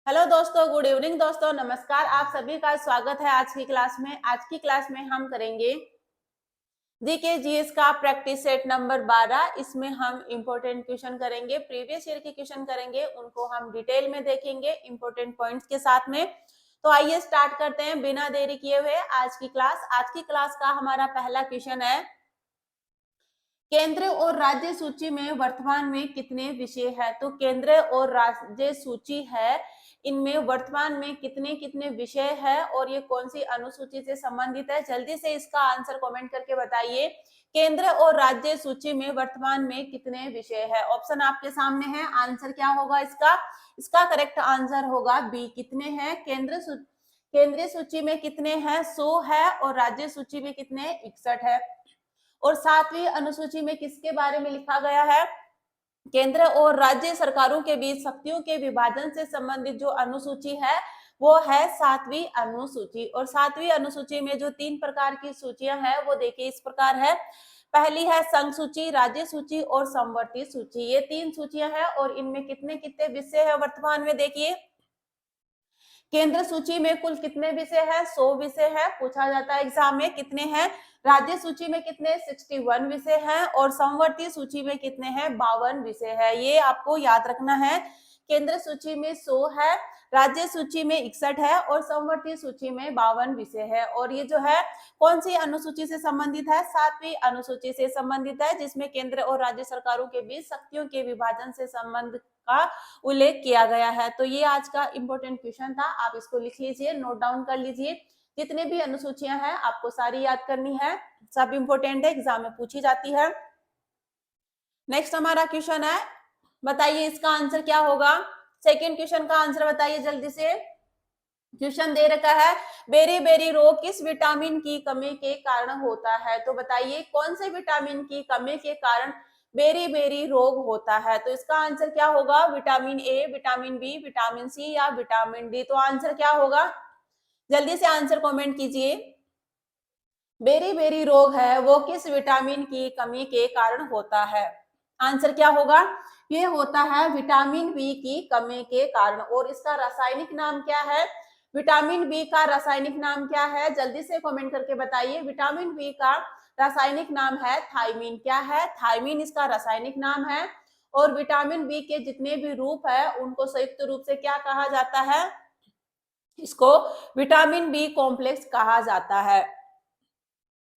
Hello दोस्तों, good evening दोस्तों, नमस्कार। आप सभी का स्वागत है आज की क्लास में। आज की क्लास में हम करेंगे जीके जीएस का प्रैक्टिस सेट नंबर 12। इसमें हम इंपॉर्टेंट क्वेश्चन करेंगे, प्रीवियस ईयर के क्वेश्चन करेंगे, उनको हम डिटेल में देखेंगे इंपॉर्टेंट पॉइंट्स के साथ में। तो आइए स्टार्ट करते हैं बिना देरी किए हुए आज की क्लास। आज की क्लास का हमारा पहला क्वेश्चन है, केंद्र और राज्य सूची में वर्तमान में कितने विषय है। तो केंद्र और राज्य सूची है, इनमें वर्तमान में कितने कितने विषय है और ये कौन सी अनुसूची से संबंधित है। जल्दी से इसका आंसर कमेंट करके बताइए। केंद्र और राज्य सूची में वर्तमान में कितने विषय है। ऑप्शन आपके सामने है, आंसर क्या होगा इसका। इसका करेक्ट आंसर होगा बी, कितने हैं। केंद्रीय सूची में कितने हैं, 100 है, और राज्य सूची में कितने, 61 है। और 7वीं अनुसूची में किसके बारे में लिखा गया है, केंद्र और राज्य सरकारों के बीच शक्तियों के विभाजन से संबंधित जो अनुसूची है वो है 7वीं अनुसूची। और 7वीं अनुसूची में जो 3 प्रकार की सूचियां हैं वो देखिए इस प्रकार है। पहली है संघ सूची, राज्य सूची और समवर्ती सूची। ये 3 सूचियां हैं और इनमें कितने कितने विषय है वर्तमान में। देखिए केंद्र सूची में कुल कितने विषय है, 100 विषय है, पूछा जाता है एग्जाम में कितने हैं। राज्य सूची में कितने, 61 विषय हैं, और समवर्ती सूची में कितने हैं, 52 विषय है। ये आपको याद रखना है। केंद्र सूची में 100 है, राज्य सूची में 61 है, और समवर्ती सूची में 52 विषय है। और ये जो है कौन सी अनुसूची से संबंधित है, 7वीं अनुसूची से संबंधित है, जिसमें केंद्र और राज्य सरकारों के बीच शक्तियों के विभाजन से संबंध का उल्लेख किया गया है। तो ये आज का इंपॉर्टेंट क्वेश्चन था, आप इसको लिख लीजिए, नोट डाउन कर लीजिए। जितने भी अनुसूचियां हैं आपको सारी याद करनी है, सब इंपॉर्टेंट है, एग्जाम में पूछी जाती है। नेक्स्ट हमारा क्वेश्चन है, बताइए इसका आंसर क्या होगा। सेकेंड क्वेश्चन का आंसर बताइए जल्दी से। क्वेश्चन दे रखा है, बेरी बेरी रोग किस विटामिन की कमी के कारण होता है। तो बताइए कौन से विटामिन की कमी के कारण बेरी बेरी रोग होता है। तो इसका आंसर क्या होगा, vitamin A, vitamin B, vitamin C या विटामिन डी। तो आंसर क्या होगा, जल्दी से आंसर कमेंट कीजिए। बेरी बेरी रोग है वो किस विटामिन की कमी के कारण होता है। आंसर क्या होगा, ये होता है विटामिन बी की कमी के कारण। और इसका रासायनिक नाम क्या है, विटामिन बी का रासायनिक नाम क्या है, जल्दी से कमेंट करके बताइए। विटामिन बी का रासायनिक नाम है थायमीन। क्या है, थायमीन इसका रासायनिक नाम है। और विटामिन बी के जितने भी रूप है उनको संयुक्त रूप से क्या कहा जाता है, इसको विटामिन बी कॉम्प्लेक्स कहा जाता है।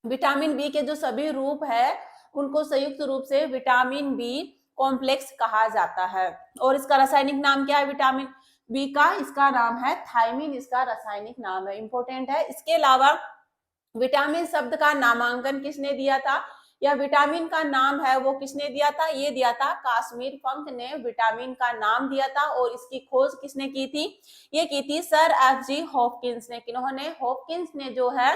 विटामिन बी के जो सभी रूप है उनको संयुक्त रूप से विटामिन बी कॉम्प्लेक्स कहा जाता है। और इसका रासायनिक नाम क्या है, विटामिन बी का, इसका नाम है थायमीन, इसका रासायनिक नाम है, इंपॉर्टेंट है। इसके अलावा विटामिन शब्द का नामांकन किसने दिया था, या विटामिन का नाम है वो किसने दिया था, ये दिया था काश्मीर फंक ने विटामिन का नाम दिया था। और इसकी खोज किसने की थी, ये की थी सर एफ.जी. हॉपकिंस ने। किन्होंने, हॉपकिंस ने जो है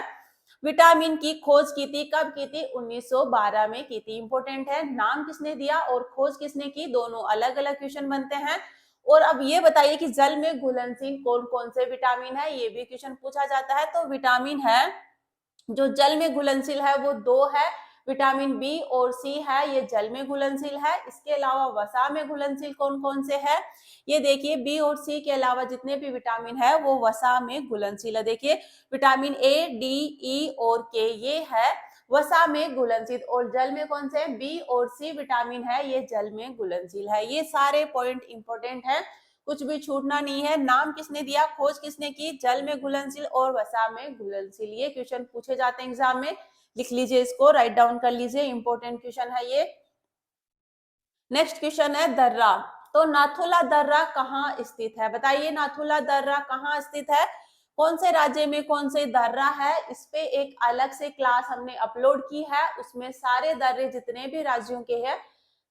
विटामिन की खोज की थी, कब की थी, 1912 में की थी। इंपॉर्टेंट है, नाम किसने दिया और खोज किसने की, दोनों अलग अलग क्वेश्चन बनते हैं। और अब ये बताइए कि जल में घुलनशील कौन कौन से विटामिन है, ये भी क्वेश्चन पूछा जाता है। तो विटामिन है जो जल में घुलनशील है वो 2 है, विटामिन बी और सी है, ये जल में घुलनशील है। इसके अलावा वसा में घुलनशील कौन कौन से है, ये देखिए बी और सी के अलावा जितने भी विटामिन है वो वसा में घुलनशील है। देखिए विटामिन ए, डी, ई और के ये है वसा में घुलनशील। और जल में कौन से, बी और सी विटामिन है, ये जल में घुलनशील है। ये सारे पॉइंट इंपॉर्टेंट है, कुछ भी छूटना नहीं है। नाम किसने दिया, खोज किसने की, जल में घुलनशील और वसा में घुलनशील। ये क्वेश्चन पूछे जाते हैं एग्जाम में, लिख लीजिए इसको, राइट डाउन कर लीजिए, इंपॉर्टेंट क्वेश्चन है ये। नेक्स्ट क्वेश्चन है दर्रा। तो नाथुला दर्रा कहाँ स्थित है, बताइए नाथुला दर्रा कहाँ स्थित है, कौन से राज्य में कौन से दर्रा है। इस पे एक अलग से क्लास हमने अपलोड की है, उसमें सारे दर्रे जितने भी राज्यों के हैं,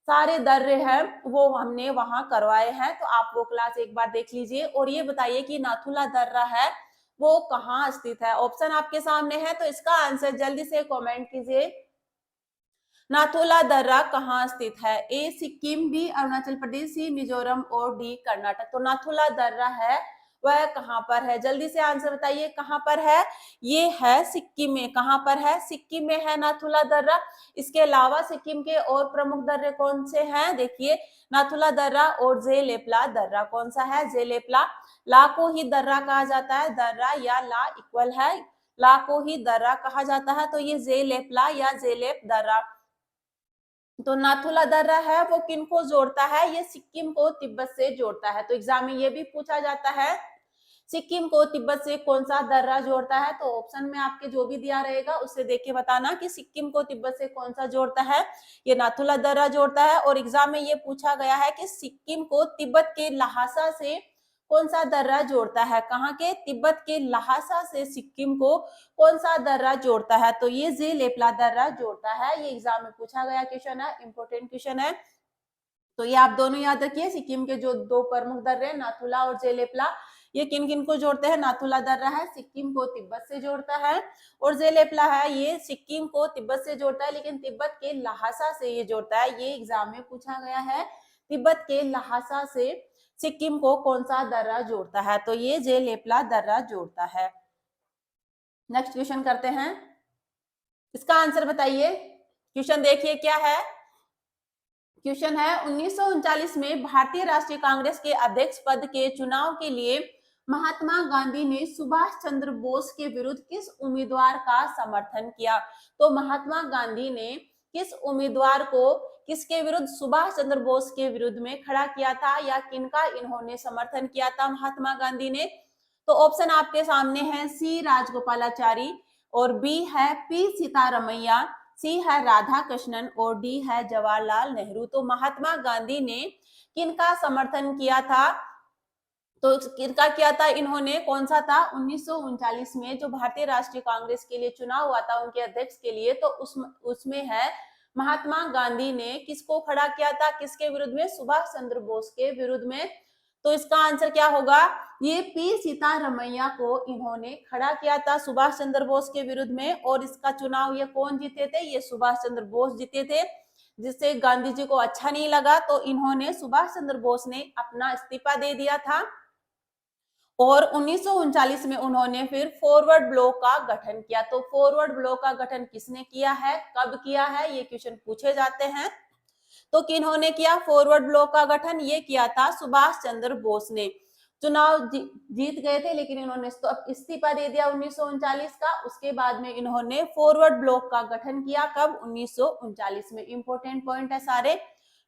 सारे दर्रे हैं वो हमने वहां करवाए हैं। तो आप वो क्लास एक बार देख लीजिए। और ये बताइए कि नाथुला दर्रा है वो कहाँ स्थित है। ऑप्शन आपके सामने है, तो इसका आंसर जल्दी से कमेंट कीजिए। नाथुला दर्रा कहाँ स्थित है, ए सिक्किम, बी अरुणाचल प्रदेश, सी मिजोरम और डी कर्नाटक। तो नाथुला दर्रा है वह कहाँ पर है? जल्दी से आंसर बताइए, कहाँ पर है? ये है सिक्किम में। कहाँ पर है? सिक्किम में है नाथुला दर्रा। इसके अलावा सिक्किम के और प्रमुख दर्रे कौन से हैं? देखिए, नाथुला दर्रा और जेलेपला दर्रा। कौन सा है? जेलेपला। ला को ही दर्रा कहा जाता है। दर्रा या ला इक्वल है, ला को ही दर्रा कहा जाता है, तो ये जेलेपला या जेलेप दर्रा। तो नाथुला दर्रा है वो किनको जोड़ता है? ये सिक्किम को तिब्बत से जोड़ता है। तो एग्जाम में ये भी पूछा जाता है, सिक्किम को तिब्बत से कौन सा दर्रा जोड़ता है? तो ऑप्शन में आपके जो भी दिया रहेगा उससे देख के बताना कि सिक्किम को तिब्बत से कौन सा जोड़ता है। ये नाथुला दर्रा जोड़ता है। और एग्जाम में ये पूछा गया है कि सिक्किम को तिब्बत के लहासा से कौन सा दर्रा जोड़ता है? कहाँ के? तिब्बत के लहासा से सिक्किम को कौन सा दर्रा जोड़ता है? तो ये जेलेपला दर्रा जोड़ता है। ये एग्जाम में पूछा गया क्वेश्चन है, इंपॉर्टेंट क्वेश्चन है। तो ये आप दोनों याद रखिए, सिक्किम के जो दो प्रमुख दर्रे नाथुला और जेलेपला, ये किन किन को जोड़ते हैं? नाथुला दर्रा है सिक्किम को तिब्बत से जोड़ता है, और जेलेपला है ये सिक्किम को तिब्बत से जोड़ता है, लेकिन तिब्बत के लहासा से ये जोड़ता है। ये एग्जाम में पूछा गया है, तिब्बत के लहासा से सिक्किम को कौन सा दर्रा जोड़ता है? तो ये जेलेपला दर्रा जोड़ता है। नेक्स्ट क्वेश्चन करते हैं, इसका आंसर बताइए। क्वेश्चन देखिए क्या है। क्वेश्चन है, 1939 में भारतीय राष्ट्रीय कांग्रेस के अध्यक्ष पद के चुनाव के लिए महात्मा गांधी ने सुभाष चंद्र बोस के विरुद्ध किस उम्मीदवार का समर्थन किया? तो महात्मा गांधी ने किस उम्मीदवार को किसके विरुद्ध? सुभाष चंद्र बोस के विरुद्ध में खड़ा किया था, या किनका इन्होंने समर्थन किया था महात्मा गांधी ने? तो ऑप्शन आपके सामने है, सी राजगोपालाचारी, और बी है पी सीतारमैया, सी है राधा कृष्णन, और डी है जवाहरलाल नेहरू। तो महात्मा गांधी ने किनका समर्थन किया था? तो किनका किया था इन्होंने? कौन सा था? 1939 में जो भारतीय राष्ट्रीय कांग्रेस के लिए चुनाव हुआ था उनके अध्यक्ष के लिए, तो उसमें है महात्मा गांधी ने किसको खड़ा किया था? किसके विरुद्ध में? सुभाष चंद्र बोस के विरुद्ध में। तो इसका आंसर क्या होगा? ये पी सीतारमैया को इन्होंने खड़ा किया था सुभाष चंद्र बोस के विरुद्ध में। और इसका चुनाव ये कौन जीते थे? ये सुभाष चंद्र बोस जीते थे, जिससे गांधी जी को अच्छा नहीं लगा, तो इन्होंने सुभाष चंद्र बोस ने अपना इस्तीफा दे दिया था। और 1939 में उन्होंने फिर फॉरवर्ड ब्लॉक का गठन किया। तो फॉरवर्ड ब्लॉक का गठन किसने किया है, कब किया है, ये क्वेश्चन पूछे जाते हैं। तो किन्होंने किया फॉरवर्ड ब्लॉक का गठन? ये किया था सुभाष चंद्र बोस ने। चुनाव जीत गए थे, लेकिन इन्होंने इस्तीफा दे दिया 1939 का। उसके बाद में इन्होंने फॉरवर्ड ब्लॉक का गठन किया, कब? 1939 में। इंपॉर्टेंट पॉइंट है सारे,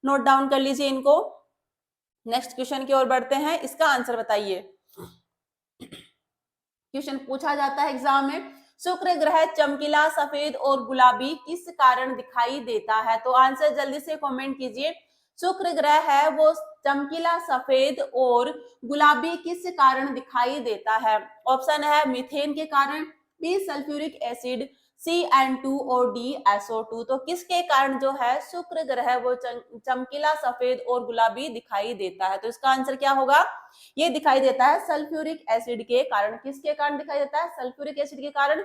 नोट डाउन कर लीजिए इनको। नेक्स्ट क्वेश्चन की ओर बढ़ते हैं, इसका आंसर बताइए। क्वेश्चन पूछा जाता है एग्जाम में, शुक्र ग्रह चमकीला सफेद और गुलाबी किस कारण दिखाई देता है? तो आंसर जल्दी से कमेंट कीजिए। शुक्र ग्रह है वो चमकीला सफेद और गुलाबी किस कारण दिखाई देता है? ऑप्शन है मीथेन के कारण, बी सल्फ्यूरिक एसिड, CN2 और डी SO2। तो किसके कारण जो है शुक्र ग्रह वो चमकीला सफेद और गुलाबी दिखाई देता है? तो इसका आंसर क्या होगा? ये दिखाई देता है सल्फ्यूरिक एसिड के कारण। किसके कारण दिखाई देता है? सल्फ्यूरिक एसिड के कारण।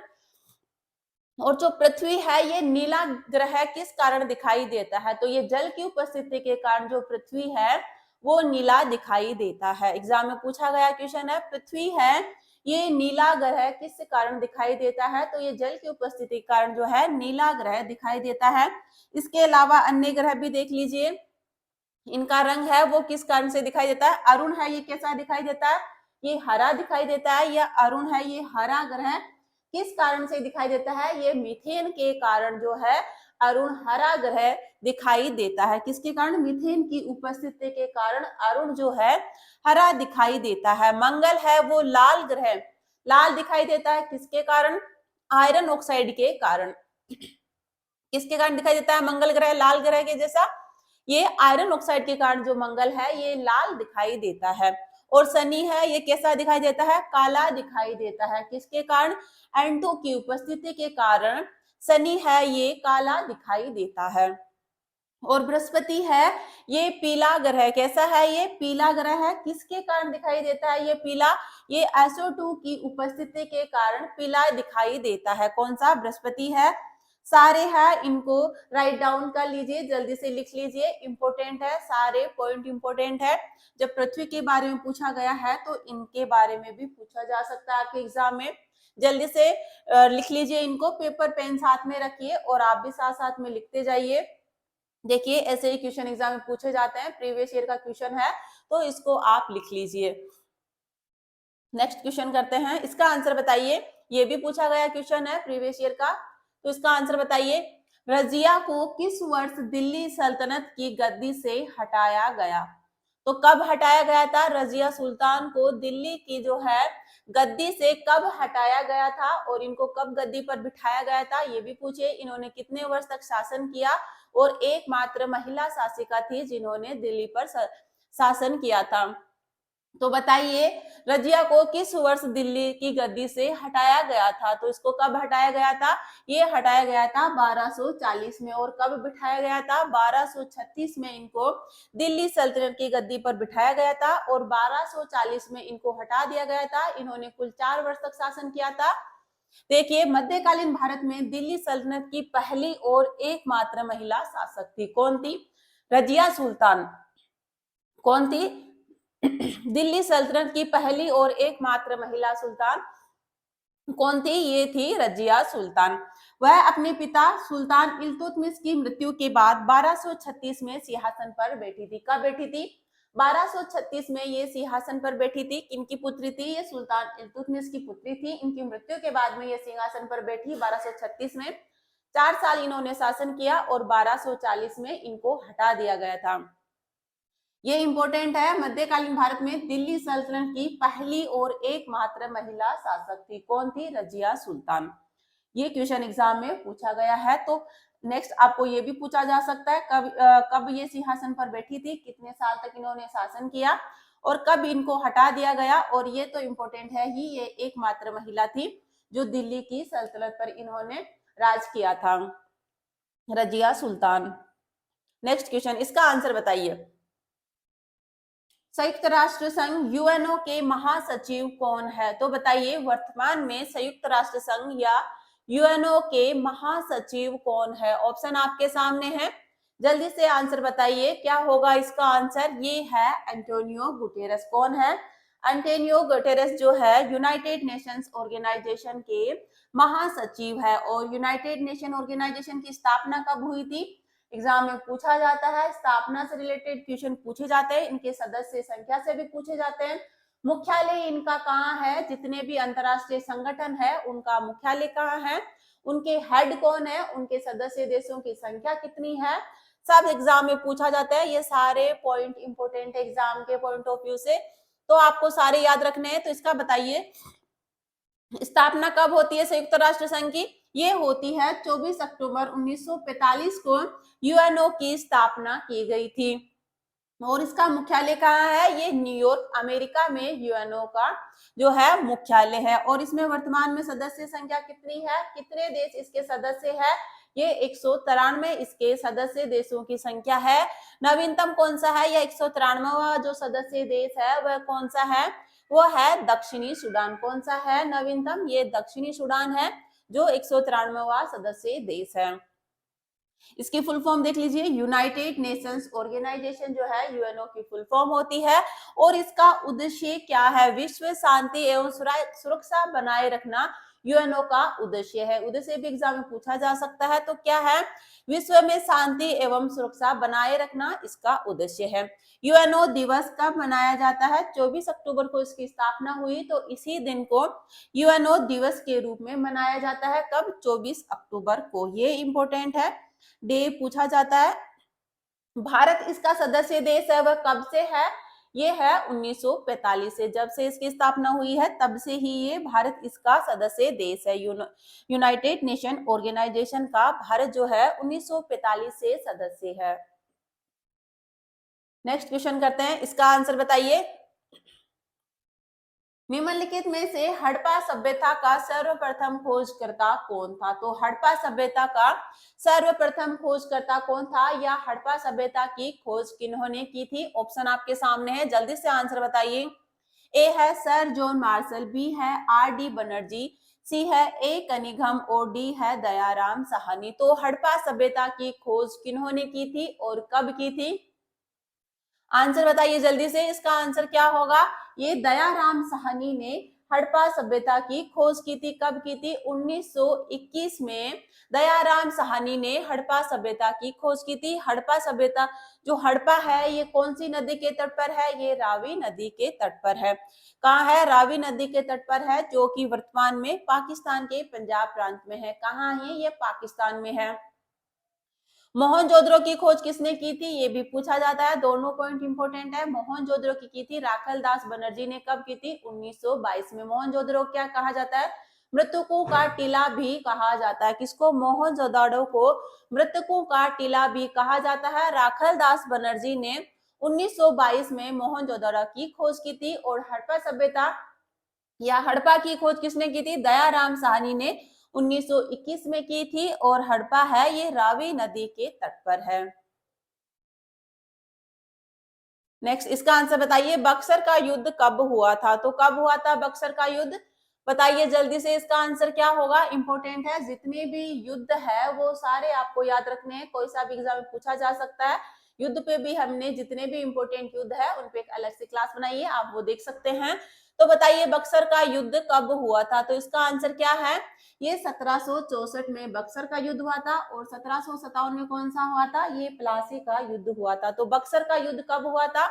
और जो पृथ्वी है ये नीला ग्रह किस कारण दिखाई देता है? तो ये जल की उपस्थिति के कारण जो पृथ्वी है वो नीला दिखाई देता है। एग्जाम में पूछा गया क्वेश्चन है, पृथ्वी है ये नीला ग्रह किस कारण दिखाई देता है? तो ये जल की उपस्थिति के कारण जो है नीला ग्रह दिखाई देता है। इसके अलावा अन्य ग्रह भी देख लीजिए, इनका रंग है वो किस कारण से दिखाई देता है? अरुण है, ये कैसा दिखाई देता है? ये हरा दिखाई देता है। या अरुण है, ये हरा ग्रह किस कारण से दिखाई देता है? ये मीथेन के कारण जो है अरुण हरा ग्रह दिखाई देता है। किसके कारण? मीथेन की उपस्थिति के कारण अरुण जो है हरा दिखाई देता है। मंगल है वो लाल ग्रह, लाल दिखाई देता है किसके कारण? आयरन ऑक्साइड के कारण। किसके कारण दिखाई देता है मंगल ग्रह लाल ग्रह के जैसा? ये आयरन ऑक्साइड के कारण जो मंगल है ये लाल दिखाई देता है। और शनि है, ये कैसा दिखाई देता है? काला दिखाई देता है। किसके कारण? N2 की उपस्थिति के कारण शनि है ये काला दिखाई देता है। और बृहस्पति है ये पीला ग्रह, कैसा है? ये पीला ग्रह है। किसके कारण दिखाई देता है ये पीला? ये SO2 की उपस्थिति के कारण पीला दिखाई देता है। कौन सा? बृहस्पति है। सारे है, इनको राइट डाउन कर लीजिए, जल्दी से लिख लीजिए, इंपॉर्टेंट है, सारे पॉइंट इंपॉर्टेंट है। जब पृथ्वी के बारे में पूछा गया है तो इनके बारे में भी पूछा जा सकता है आपके एग्जाम में। जल्दी से लिख लीजिए इनको, पेपर पेन साथ में रखिए और आप भी साथ साथ में लिखते जाइए। देखिए ऐसे ही क्वेश्चन एग्जाम में पूछे जाते हैं, प्रीवियस ईयर का क्वेश्चन है तो इसको आप लिख लीजिए। नेक्स्ट क्वेश्चन करते हैं, इसका आंसर बताइए। ये भी पूछा गया क्वेश्चन है प्रीवियस ईयर का, तो इसका आंसर बताइए। रजिया को किस वर्ष दिल्ली सल्तनत की गद्दी से हटाया गया? तो कब हटाया गया था? रजिया सुल्तान को दिल्ली की जो है गद्दी से कब हटाया गया था और इनको कब गद्दी पर बिठाया गया था, ये भी पूछे। इन्होंने कितने वर्ष तक शासन किया और एकमात्र महिला शासिका थी जिन्होंने दिल्ली पर शासन किया था। तो बताइए रजिया को किस वर्ष दिल्ली की गद्दी से हटाया गया था? तो इसको कब हटाया गया था? ये हटाया गया था 1240 में। और कब बिठाया गया था? 1236 में इनको दिल्ली सल्तनत की गद्दी पर बिठाया गया था और 1240 में इनको हटा दिया गया था। इन्होंने कुल 4 वर्ष तक शासन किया था। देखिए मध्यकालीन भारत में दिल्ली सल्तनत की पहली और एकमात्र महिला शासक थी। कौन थी? रजिया सुल्तान। कौन थी? दिल्ली सल्तनत की पहली और एकमात्र महिला सुल्तान कौन थी? ये थी रजिया सुल्तान। वह अपने पिता सुल्तान इल्तुतमिश की मृत्यु के बाद 1236 में सिंहासन पर बैठी थी। कब बैठी थी? 1236 में ये सिंहासन पर बैठी थी। इनकी पुत्री थी, ये सुल्तान इल्तुतमिश की पुत्री थी। इनकी मृत्यु के बाद में ये सिंहासन पर बैठी 1236 में। 4 साल इन्होंने शासन किया और 1240 में इनको हटा दिया गया था। ये इंपॉर्टेंट है, मध्यकालीन भारत में दिल्ली सल्तनत की पहली और एकमात्र महिला शासक थी। कौन थी? रजिया सुल्तान। ये क्वेश्चन एग्जाम में पूछा गया है। तो नेक्स्ट आपको ये भी पूछा जा सकता है कब ये सिंहासन पर बैठी थी, कितने साल तक इन्होंने शासन किया और कब इनको हटा दिया गया। और ये तो इम्पोर्टेंट है ही, ये एकमात्र महिला थी जो दिल्ली की सल्तनत पर इन्होंने राज किया था, रजिया सुल्तान। नेक्स्ट क्वेश्चन, इसका आंसर बताइए। संयुक्त राष्ट्र संघ यूएनओ के महासचिव कौन है? तो बताइए वर्तमान में संयुक्त राष्ट्र संघ या यूएनओ के महासचिव कौन है? ऑप्शन आपके सामने है, जल्दी से आंसर बताइए। क्या होगा इसका आंसर? ये है एंटोनियो गुटेरेस। कौन है? एंटोनियो गुटेरेस जो है यूनाइटेड नेशंस ऑर्गेनाइजेशन के महासचिव है। और यूनाइटेड नेशन ऑर्गेनाइजेशन की स्थापना कब हुई थी? एग्जाम में पूछा जाता है, स्थापना से रिलेटेड क्वेश्चन पूछे जाते हैं, इनके सदस्य संख्या से भी पूछे जाते हैं। मुख्यालय इनका कहाँ है? जितने भी अंतरराष्ट्रीय संगठन है उनका मुख्यालय कहाँ है? उनके हेड कौन है? उनके सदस्य देशों की संख्या कितनी है? सब एग्जाम में पूछा जाता है। ये सारे पॉइंट इंपोर्टेंट है एग्जाम के पॉइंट ऑफ व्यू से, तो आपको सारे याद रखने हैं। तो इसका बताइए स्थापना कब होती है संयुक्त राष्ट्र संघ की? ये होती है 24 अक्टूबर 1945 को यूएनओ की स्थापना की गई थी। और इसका मुख्यालय कहाँ है? ये न्यूयॉर्क अमेरिका में यूएनओ का जो है मुख्यालय है। और इसमें वर्तमान में सदस्य संख्या कितनी है? कितने देश इसके सदस्य है? ये 193 इसके सदस्य देशों की संख्या है। नवीनतम कौन सा है? यह 193वां जो सदस्य देश है वह कौन सा है? वो है दक्षिणी सूडान। कौन सा है नवीनतम? ये दक्षिणी सूडान है जो 193वां सदस्य देश है। इसकी फुल फॉर्म देख लीजिए, यूनाइटेड नेशंस ऑर्गेनाइजेशन जो है यूएनओ की फुल फॉर्म होती है। और इसका उद्देश्य क्या है? विश्व शांति एवं सुरक्षा बनाए रखना यूएनओ का उद्देश्य है। उद्देश्य भी एग्जाम में पूछा जा सकता है। तो क्या है? विश्व में शांति एवं सुरक्षा बनाए रखना इसका उद्देश्य है। यूएनओ दिवस कब मनाया जाता है? 24 अक्टूबर को इसकी स्थापना हुई, तो इसी दिन को यूएनओ दिवस के रूप में मनाया जाता है। कब? 24 अक्टूबर को। ये इंपॉर्टेंट है, डे पूछा जाता है। भारत इसका सदस्य देश है, वह कब से है? ये है 1945 से। जब से इसकी स्थापना हुई है तब से ही ये भारत इसका सदस्य देश है। यूनाइटेड नेशन ऑर्गेनाइजेशन का भारत जो है 1945 से सदस्य है। नेक्स्ट क्वेश्चन करते हैं, इसका आंसर बताइए। निम्नलिखित में से हड़प्पा सभ्यता का सर्वप्रथम खोजकर्ता कौन था? तो हड़प्पा सभ्यता का सर्वप्रथम खोजकर्ता कौन था या हड़प्पा सभ्यता की खोज किन्होंने की थी? ऑप्शन आपके सामने है, जल्दी से आंसर बताइए। ए है सर जॉन मार्शल, बी है आर डी बनर्जी, सी है ए कनिघम और डी है दयाराम साहनी। तो हड़प्पा सभ्यता की खोज किन्होंने की थी और कब की थी? आंसर बताइए जल्दी से, इसका आंसर क्या होगा? ये दयाराम साहनी ने हड़प्पा सभ्यता की खोज की थी। कब की थी? 1921 में दयाराम साहनी ने हड़प्पा सभ्यता की खोज की थी। हड़प्पा सभ्यता, जो हड़प्पा है ये कौन सी नदी के तट पर है? ये रावी नदी के तट पर है। कहाँ है? रावी नदी के तट पर है, जो कि वर्तमान में पाकिस्तान के पंजाब प्रांत में है। कहाँ है? ये पाकिस्तान में है। मोहनजोदड़ो की खोज किसने की थी? ये भी पूछा जाता है, दोनों पॉइंट इंपोर्टेंट है। मोहनजोदड़ो की थी राखल दास बनर्जी ने। कब की थी? 1922 में। मोहनजोदड़ो क्या कहा जाता है? मृतकों का टीला भी कहा जाता है। किसको? मोहनजोदड़ो को मृतकों का टीला भी कहा जाता है। राखल दास बनर्जी ने 1922 में मोहनजोदड़ो की खोज की थी। और हड़प्पा सभ्यता या हड़प्पा की खोज किसने की थी? दयाराम साहनी ने 1921 में की थी। और हड़प्पा है ये रावी नदी के तट पर है। नेक्स्ट, इसका आंसर बताइए, बक्सर का युद्ध कब हुआ था? तो कब हुआ था बक्सर का युद्ध? बताइए जल्दी से, इसका आंसर क्या होगा? इंपॉर्टेंट है, जितने भी युद्ध है वो सारे आपको याद रखने हैं, कोई सा भी एग्जाम में पूछा जा सकता है। युद्ध पे भी हमने जितने भी इंपॉर्टेंट युद्ध है उन पे एक अलग से क्लास बनाई है, आप वो देख सकते हैं। तो बताइए बक्सर का युद्ध कब हुआ था? तो इसका आंसर क्या है? ये 1764 में बक्सर का युद्ध हुआ था। और 1757 में कौन सा हुआ था? ये प्लासी का युद्ध हुआ था। तो बक्सर का युद्ध कब हुआ था?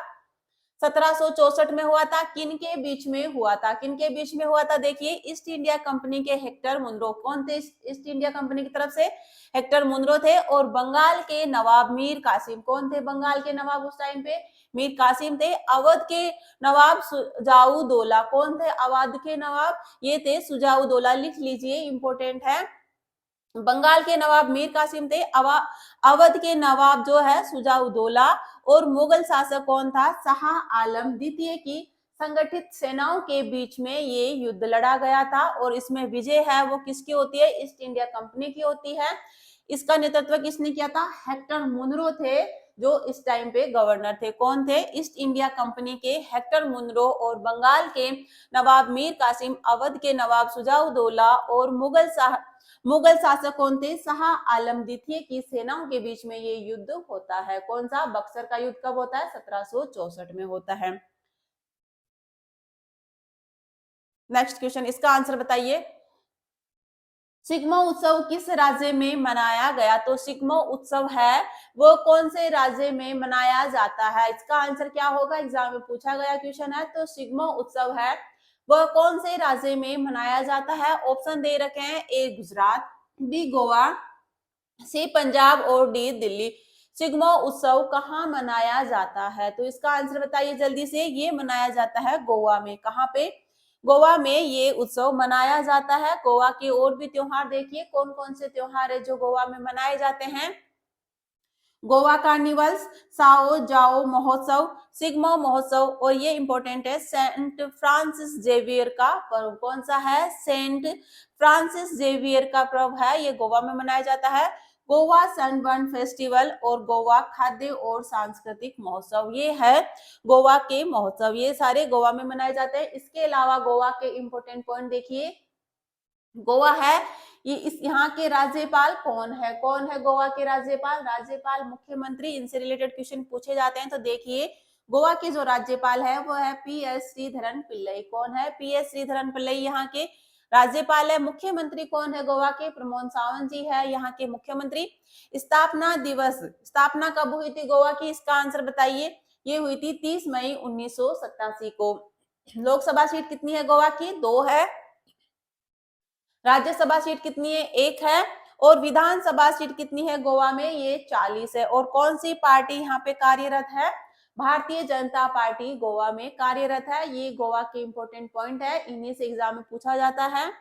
1764 में हुआ था। किन के बीच में हुआ था? किन के बीच में हुआ था? देखिए, ईस्ट इंडिया कंपनी के हेक्टर मुनरो। कौन थे ईस्ट इंडिया कंपनी की तरफ से? हेक्टर मुनरो थे। और बंगाल के नवाब मीर कासिम। कौन थे बंगाल के नवाब उस टाइम पे? मीर कासिम थे। अवध के नवाब सुजाउदौला। कौन थे अवध के नवाब? ये थे सुजाउदौला। लिख लीजिए, इंपोर्टेंट है। बंगाल के नवाब मीर कासिम थे। अवध के नवाब जो है सुजाउदौला। और मुगल शासक कौन था? शाह आलम द्वितीय की संगठित सेनाओं के बीच में ये युद्ध लड़ा गया था। और इसमें विजय है वो किसकी होती है? ईस्ट इंडिया कंपनी की होती है। इसका नेतृत्व किसने किया था? हेक्टर मुनरो थे, जो इस टाइम पे गवर्नर थे। कौन थे? ईस्ट इंडिया कंपनी के हेक्टर मुनरो। और बंगाल के नवाब मीर कासिम, अवध के नवाब सुजाउदौला और मुगल शासक कौन थे? शाह आलम द्वितीय की सेनाओं के बीच में ये युद्ध होता है। कौन सा? बक्सर का युद्ध कब होता है? 1764 में होता है। नेक्स्ट क्वेश्चन, इसका आंसर बताइए। सिग्मो उत्सव किस राज्य में मनाया गया? तो सिग्मो उत्सव है वो कौन से राज्य में मनाया जाता है? इसका आंसर क्या होगा? एग्जाम में पूछा गया क्वेश्चन है। तो सिग्मो उत्सव है वह कौन से राज्य में मनाया जाता है? ऑप्शन दे रखे हैं, ए गुजरात, बी गोवा, सी पंजाब और डी दिल्ली। सिग्मो उत्सव कहाँ मनाया जाता है? तो इसका आंसर बताइए जल्दी से। ये मनाया जाता है गोवा में। कहाँ पे? गोवा में ये उत्सव मनाया जाता है। गोवा के और भी त्योहार देखिए, कौन कौन से त्योहार है जो गोवा में मनाए जाते हैं। गोवा कार्निवल्स, साओ जाओ महोत्सव, सिग्मो महोत्सव। और ये इंपॉर्टेंट है, सेंट फ्रांसिस जेवियर का पर्व। कौन सा है? सेंट फ्रांसिस जेवियर का पर्व है, ये गोवा में मनाया जाता है। गोवा सनबर्न फेस्टिवल और गोवा खाद्य और सांस्कृतिक महोत्सव, ये है गोवा के महोत्सव। ये सारे गोवा में मनाए जाते हैं। इसके अलावा गोवा के इंपॉर्टेंट पॉइंट देखिए, गोवा है ये, इस यहाँ के राज्यपाल कौन है? कौन है गोवा के राज्यपाल? राज्यपाल, मुख्यमंत्री, इनसे रिलेटेड क्वेश्चन पूछे जाते हैं। तो देखिए, गोवा के जो राज्यपाल है वो है पी.एस. श्रीधरन पिल्लई। कौन है? पी.एस. श्रीधरन पिल्लई यहाँ के राज्यपाल है। मुख्यमंत्री कौन है गोवा के? प्रमोद सावंत जी है यहाँ के मुख्यमंत्री। स्थापना दिवस, स्थापना कब हुई थी गोवा की? इसका आंसर बताइए। ये हुई थी 30 मई 1987 को। लोकसभा सीट कितनी है गोवा की? 2 है। राज्यसभा सीट कितनी है? 1 है। और विधानसभा सीट कितनी है गोवा में? ये 40 है। और कौन सी पार्टी यहाँ पे कार्यरत है? भारतीय जनता पार्टी गोवा में कार्यरत है। ये गोवा के इंपॉर्टेंट पॉइंट है, इन्हीं से एग्जाम में पूछा जाता है।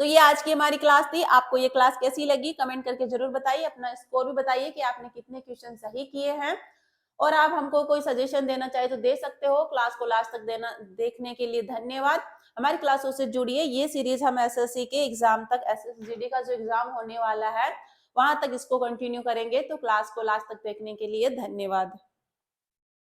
तो ये आज की हमारी क्लास थी। आपको ये क्लास कैसी लगी कमेंट करके जरूर बताइए। अपना स्कोर भी बताइए कि आपने कितने क्वेश्चन सही किए हैं। और आप हमको कोई सजेशन देना चाहे तो दे सकते हो। क्लास को लास्ट तक देखने के लिए धन्यवाद। हमारी क्लासों से जुड़िए। ये सीरीज हम एसएससी के एग्जाम तक, एसएसजीडी का जो एग्जाम होने वाला है वहां तक इसको कंटिन्यू करेंगे। तो क्लास को लास्ट तक देखने के लिए धन्यवाद।